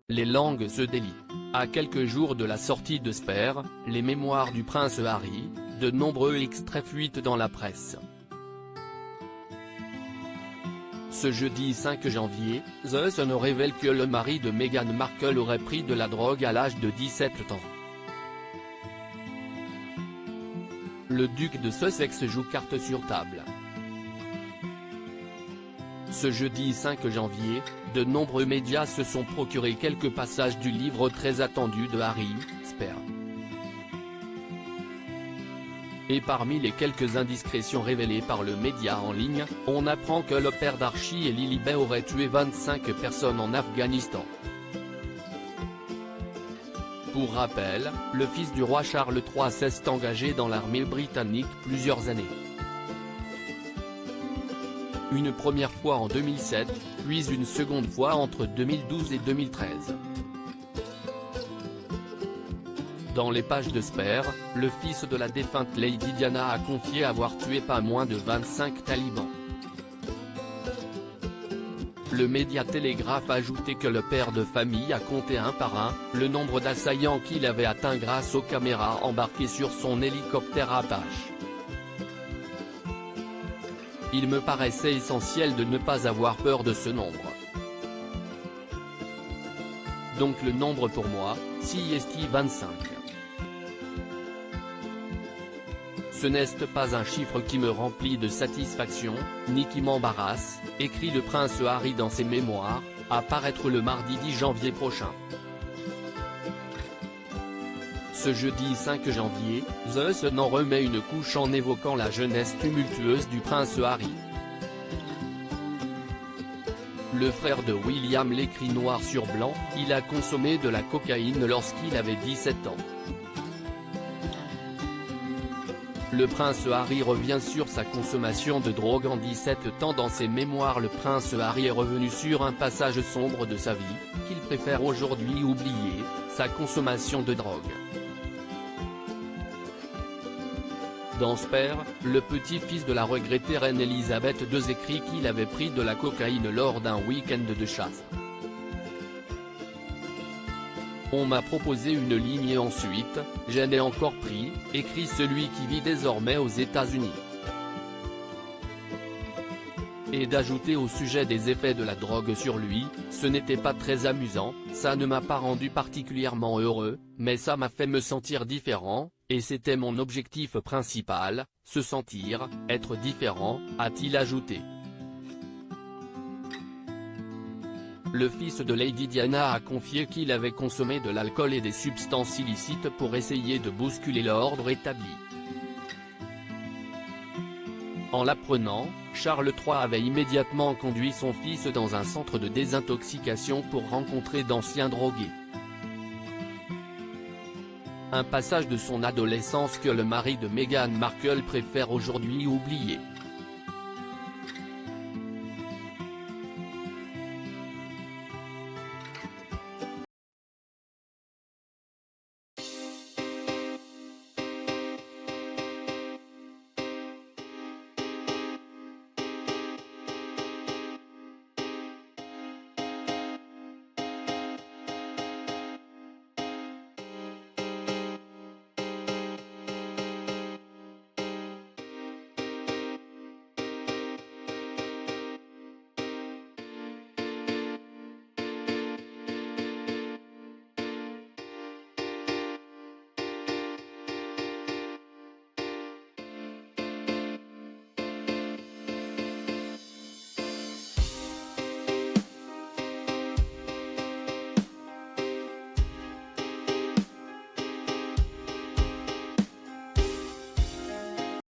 les langues se délient. À quelques jours de la sortie de Spare, les mémoires du prince Harry, de nombreux extraits fuitent dans la presse. Ce jeudi 5 janvier, The Sun révèle que le mari de Meghan Markle aurait pris de la drogue à l'âge de 17 ans. Le duc de Sussex joue carte sur table. Ce jeudi 5 janvier, de nombreux médias se sont procurés quelques passages du livre très attendu de Harry, Spare. Et parmi les quelques indiscrétions révélées par le média en ligne, on apprend que le père d'Archie et Lilibet aurait tué 25 personnes en Afghanistan. Pour rappel, le fils du roi Charles III s'est engagé dans l'armée britannique plusieurs années. Une première fois en 2007, puis une seconde fois entre 2012 et 2013. Dans les pages de Spare, le fils de la défunte Lady Diana a confié avoir tué pas moins de 25 talibans. Le média Télégraphe a ajouté que le père de famille a compté un par un, le nombre d'assaillants qu'il avait atteint grâce aux caméras embarquées sur son hélicoptère Apache. Il me paraissait essentiel de ne pas avoir peur de ce nombre. Donc le nombre pour moi, si est 25. Ce n'est pas un chiffre qui me remplit de satisfaction, ni qui m'embarrasse, écrit le prince Harry dans ses mémoires, à paraître le mardi 10 janvier prochain. Ce jeudi 5 janvier, The Sun en remet une couche en évoquant la jeunesse tumultueuse du prince Harry. Le frère de William l'écrit noir sur blanc, il a consommé de la cocaïne lorsqu'il avait 17 ans. Le prince Harry revient sur sa consommation de drogue en 17 ans dans ses mémoires. Le prince Harry est revenu sur un passage sombre de sa vie, qu'il préfère aujourd'hui oublier, sa consommation de drogue. Dans Spare, le petit-fils de la regrettée reine Elisabeth II écrit qu'il avait pris de la cocaïne lors d'un week-end de chasse. On m'a proposé une ligne et ensuite, j'en ai encore pris, écrit celui qui vit désormais aux États-Unis. Et d'ajouter au sujet des effets de la drogue sur lui, ce n'était pas très amusant, ça ne m'a pas rendu particulièrement heureux, mais ça m'a fait me sentir différent, et c'était mon objectif principal, se sentir, être différent, a-t-il ajouté. Le fils de Lady Diana a confié qu'il avait consommé de l'alcool et des substances illicites pour essayer de bousculer l'ordre établi. En l'apprenant, Charles III avait immédiatement conduit son fils dans un centre de désintoxication pour rencontrer d'anciens drogués. Un passage de son adolescence que le mari de Meghan Markle préfère aujourd'hui oublier.